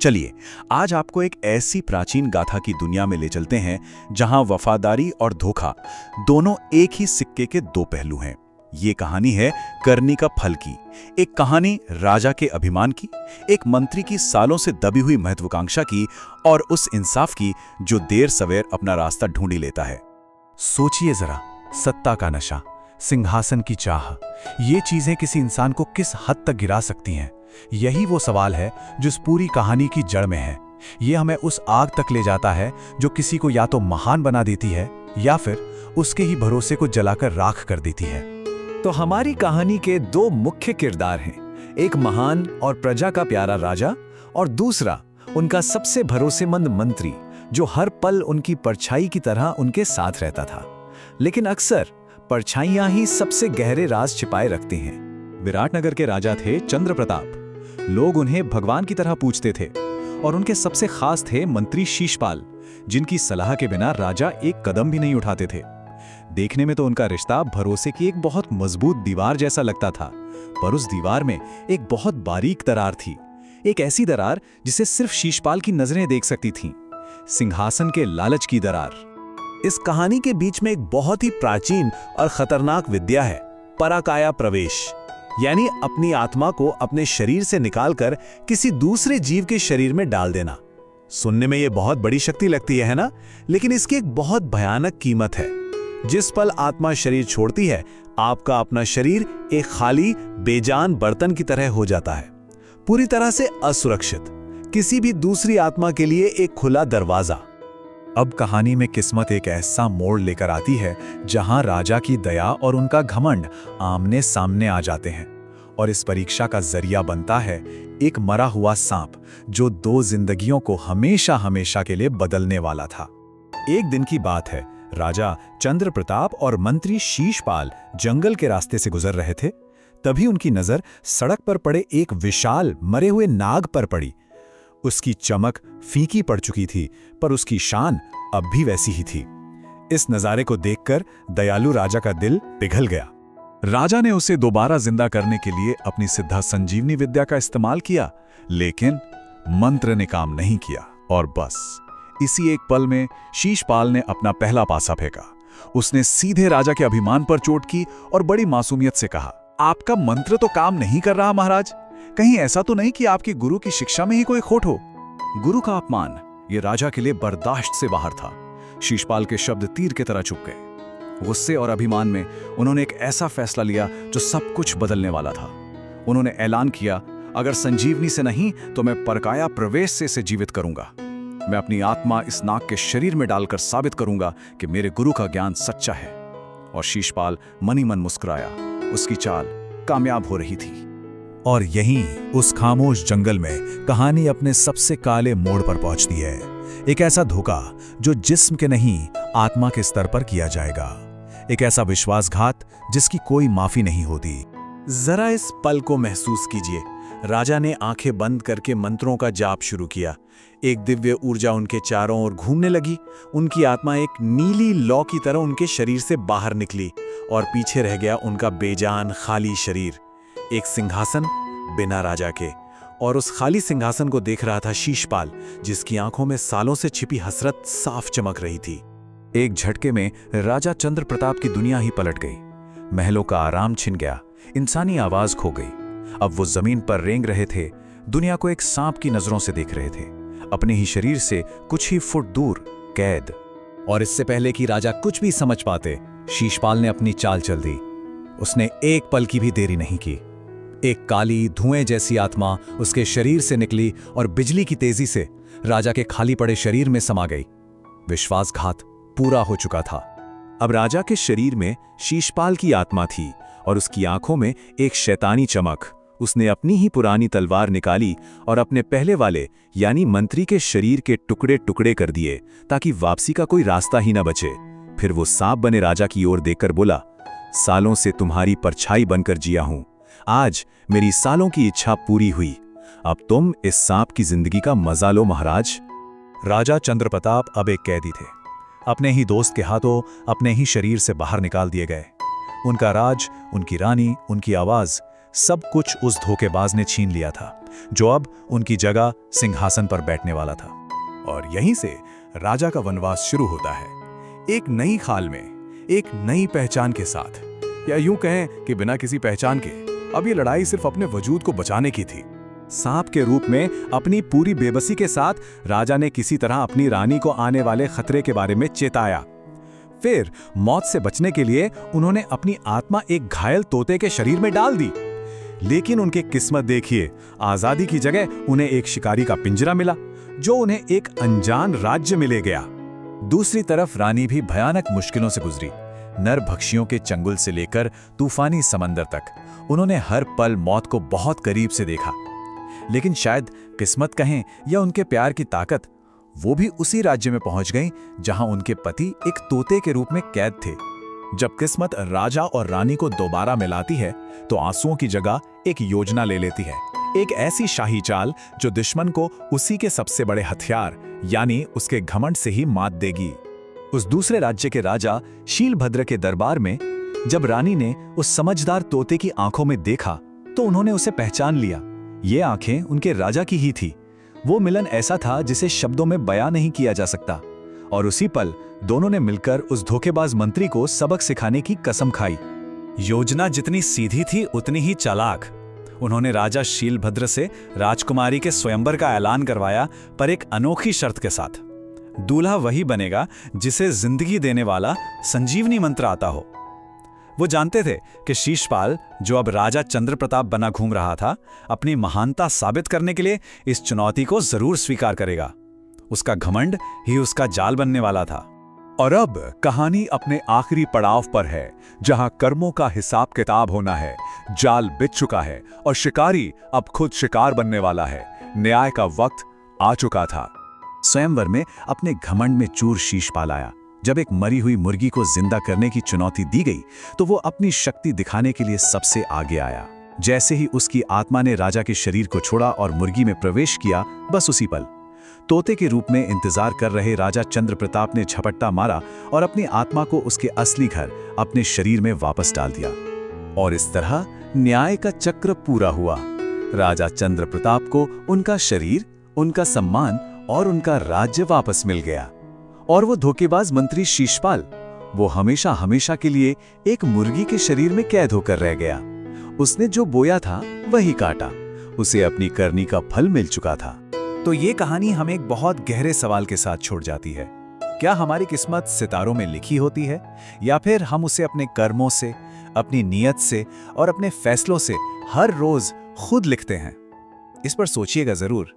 चलिए, आज आपको एक ऐसी प्राचीन गाथा की दुनिया में ले चलते हैं जहां वफादारी और धोखा दोनों एक ही सिक्के के दो पहलू हैं। ये कहानी है करनी का फल की, एक कहानी राजा के अभिमान की, एक मंत्री की सालों से दबी हुई महत्वाकांक्षा की और उस इंसाफ की जो देर सवेर अपना रास्ता ढूंढी लेता है। सोचिए जरा, सत्ता का नशा, सिंहासन की चाह, ये चीजें किसी इंसान को किस हद तक गिरा सकती हैं? यही वो सवाल है जो इस पूरी कहानी की जड़ में है। ये हमें उस आग तक ले जाता है जो किसी को या तो महान बना देती है या फिर उसके ही भरोसे को जलाकर राख कर देती है। तो हमारी कहानी के दो मुख्य किरदार हैं, एक महान और प्रजा का प्यारा राजा और दूसरा उनका सबसे भरोसेमंद मंत्री जो हर पल उनकी परछाई की तरह उनके साथ रहता था। लेकिन अक्सर परछाइयां ही सबसे गहरे राज छिपाए रखती हैं। विराटनगर के राजा थे चंद्र प्रताप। लोग उन्हें भगवान की तरह पूजते थे और उनके सबसे खास थे मंत्री शीशपाल, जिनकी सलाह के बिना राजा एक कदम भी नहीं उठाते थे। देखने में तो उनका रिश्ता भरोसे की एक बहुत मजबूत दीवार जैसा लगता था, पर उस दीवार में एक बहुत बारीक दरार थी, एक ऐसी दरार जिसे सिर्फ शीशपाल की नजरें देख सकती थीं, सिंहासन के लालच की दरार। इस कहानी के बीच में एक बहुत ही प्राचीन और खतरनाक विद्या है, पराकाया प्रवेश, यानी अपनी आत्मा को अपने शरीर से निकालकर किसी दूसरे जीव के शरीर में डाल देना। सुनने में यह बहुत बड़ी शक्ति लगती है ना? लेकिन इसकी एक बहुत भयानक कीमत है। जिस पल आत्मा शरीर छोड़ती है, आपका अपना शरीर एक खाली बेजान बर्तन की तरह हो जाता है, पूरी तरह से असुरक्षित, किसी भी दूसरी आत्मा के लिए एक खुला दरवाजा। अब कहानी में किस्मत एक ऐसा मोड़ लेकर आती है जहां राजा की दया और उनका घमंड आमने सामने आ जाते हैं, और इस परीक्षा का जरिया बनता है एक मरा हुआ सांप जो दो जिंदगियों को हमेशा हमेशा के लिए बदलने वाला था। एक दिन की बात है, राजा चंद्र प्रताप और मंत्री शीशपाल जंगल के रास्ते से गुजर रहे थे। तभी उनकी नजर सड़क पर पड़े एक विशाल मरे हुए नाग पर पड़ी। उसकी चमक फीकी पड़ चुकी थी, पर उसकी शान अब भी वैसी ही थी। इस नजारे को देखकर दयालु राजा का दिल पिघल गया। राजा ने उसे दोबारा जिंदा करने के लिए अपनी सिद्धा संजीवनी विद्या का इस्तेमाल किया, लेकिन मंत्र ने काम नहीं किया। और बस इसी एक पल में शीशपाल ने अपना पहला पासा फेंका। उसने सीधे राजा के अभिमान पर चोट की और बड़ी मासूमियत से कहा, आपका मंत्र तो काम नहीं कर रहा महाराज। कहीं ऐसा तो नहीं कि आपके गुरु की शिक्षा में ही कोई खोट हो? गुरु का अपमान ये राजा के लिए बर्दाश्त से बाहर था। शीशपाल के शब्द तीर की तरह चुभ गए। गुस्से और अभिमान में उन्होंने एक ऐसा फैसला लिया जो सब कुछ बदलने वाला था। उन्होंने ऐलान किया, अगर संजीवनी से नहीं तो मैं परकाया प्रवेश से इसे जीवित करूंगा। मैं अपनी आत्मा इस नाग के शरीर में डालकर साबित करूंगा कि मेरे गुरु का ज्ञान सच्चा है। और शीशपाल मन ही मन मुस्कुराया। उसकी चाल कामयाब हो रही थी। और यहीं उस खामोश जंगल में कहानी अपने सबसे काले मोड़ पर पहुंचती है। एक ऐसा धोखा जो जिस्म के नहीं आत्मा के स्तर पर किया जाएगा। एक ऐसा विश्वासघात जिसकी कोई माफी नहीं होती। जरा इस पल को महसूस कीजिए। राजा ने आंखें बंद करके मंत्रों का जाप शुरू किया। एक दिव्य ऊर्जा उनके चारों ओर घूमने लगी। उनकी आत्मा एक नीली लौ की तरह उनके शरीर से बाहर निकली और पीछे रह गया उनका बेजान खाली शरीर, एक सिंहासन बिना राजा के। और उस खाली सिंहासन को देख रहा था शीशपाल, जिसकी आंखों में सालों से छिपी हसरत साफ चमक रही थी। एक झटके में राजा चंद्र प्रताप की दुनिया ही पलट गई। महलों का आराम छिन गया, इंसानी आवाज खो गई। अब वो जमीन पर रेंग रहे थे, दुनिया को एक सांप की नजरों से देख रहे थे, अपने ही शरीर से कुछ ही फुट दूर कैद। और इससे पहले कि राजा कुछ भी समझ पाते, शीशपाल ने अपनी चाल चल दी। उसने एक पल की भी देरी नहीं की। एक काली धुएं जैसी आत्मा उसके शरीर से निकली और बिजली की तेजी से राजा के खाली पड़े शरीर में समा गई। विश्वासघात पूरा हो चुका था। अब राजा के शरीर में शीशपाल की आत्मा थी और उसकी आंखों में एक शैतानी चमक। उसने अपनी ही पुरानी तलवार निकाली और अपने पहले वाले यानी मंत्री के शरीर के टुकड़े टुकड़े कर दिए ताकि वापसी का कोई रास्ता ही न बचे। फिर वो सांप बने राजा की ओर देखकर बोला, सालों से तुम्हारी परछाई बनकर जिया हूं, आज मेरी सालों की इच्छा पूरी हुई। अब तुम इस सांप की जिंदगी का मजा लो महाराज। राजा चंद्र प्रताप अब एक कैदी थे। अपने ही दोस्त के हाथों अपने ही शरीर से बाहर निकाल दिए गए। उनका राज, उनकी रानी, उनकी आवाज सब कुछ उस धोखेबाज ने छीन लिया था, जो अब उनकी जगह सिंहासन पर बैठने वाला था। और यहीं से राजा का वनवास शुरू होता है, एक नई खाल में, एक नई पहचान के साथ, या यूं कहें कि बिना किसी पहचान के। अब ये लड़ाई सिर्फ अपने वजूद को बचाने की थी। सांप के रूप में अपनी पूरी बेबसी के साथ राजा ने किसी तरह अपनी रानी को आने वाले खतरे के बारे में चेताया। फिर मौत से बचने के लिए उन्होंने अपनी आत्मा एक घायल तोते के शरीर में डाल दी। लेकिन उनकी किस्मत देखिए, आजादी की जगह उन्हें एक शिकारी का पिंजरा मिला, जो उन्हें एक अनजान राज्य में ले गया। दूसरी तरफ रानी भी भयानक मुश्किलों से गुजरी। नर भक्षियों के चंगुल से लेकर तूफानी समंदर तक उन्होंने हर पल मौत को बहुत करीब से देखा। लेकिन शायद किस्मत कहें या उनके प्यार की ताकत, वो भी उसी राज्य में पहुंच गईं जहां उनके पति एक तोते के रूप में कैद थे। जब किस्मत राजा और रानी को दोबारा मिलाती है तो आंसुओं की जगह एक योजना ले लेती है, एक ऐसी शाही चाल जो दुश्मन को उसी के सबसे बड़े हथियार यानी उसके घमंड से ही मात देगी। उस दूसरे राज्य के राजा शीलभद्र के दरबार में जब रानी ने उस समझदार तोते की आंखों में देखा तो उन्होंने उसे पहचान लिया। ये आंखें उनके राजा की ही थी। वो मिलन ऐसा था जिसे शब्दों में बयां नहीं किया जा सकता। और उसी पल दोनों ने मिलकर उस धोखेबाज मंत्री को सबक सिखाने की कसम खाई। योजना जितनी सीधी थी उतनी ही चालाक। उन्होंने राजा शीलभद्र से राजकुमारी के स्वयंवर का ऐलान करवाया, पर एक अनोखी शर्त के साथ। दूल्हा वही बनेगा जिसे जिंदगी देने वाला संजीवनी मंत्र आता हो। वो जानते थे कि शीशपाल, जो अब राजा चंद्रप्रताप बना घूम रहा था, अपनी महानता साबित करने के लिए इस चुनौती को जरूर स्वीकार करेगा। उसका घमंड ही उसका जाल बनने वाला था। और अब कहानी अपने आखिरी पड़ाव पर है, जहां कर्मों का हिसाब किताब होना है। जाल बिछ चुका है और शिकारी अब खुद शिकार बनने वाला है। न्याय का वक्त आ चुका था। स्वयंवर में अपने घमंड में चूर शीशपाल आया। जब एक मरी हुई मुर्गी को जिंदा करने की चुनौती दी गई तो वो अपनी शक्ति दिखाने के लिए सबसे आगे आया। जैसे ही उसकी आत्मा ने राजा के शरीर को छोड़ा और मुर्गी में प्रवेश किया, बस उसी पल तोते के रूप में इंतजार कर रहे राजा चंद्रप्रताप ने झपट्टा मारा और अपनी आत्मा को उसके असली घर, अपने शरीर में वापस डाल दिया। और इस तरह न्याय का चक्र पूरा हुआ। राजा चंद्रप्रताप को उनका शरीर, उनका सम्मान और उनका राज्य वापस मिल गया। और वो धोखेबाज मंत्री शीशपाल, वो हमेशा हमेशा के लिए एक मुर्गी के शरीर में कैद होकर रह गया। उसने जो बोया था वही काटा। उसे अपनी करनी का फल मिल चुका था। तो ये कहानी हमें एक बहुत गहरे सवाल के साथ छोड़ जाती है। क्या हमारी किस्मत सितारों में लिखी होती है, या फिर हम उसे अपने कर्मों से, अपनी नीयत से और अपने फैसलों से हर रोज खुद लिखते हैं? इस पर सोचिएगा जरूर।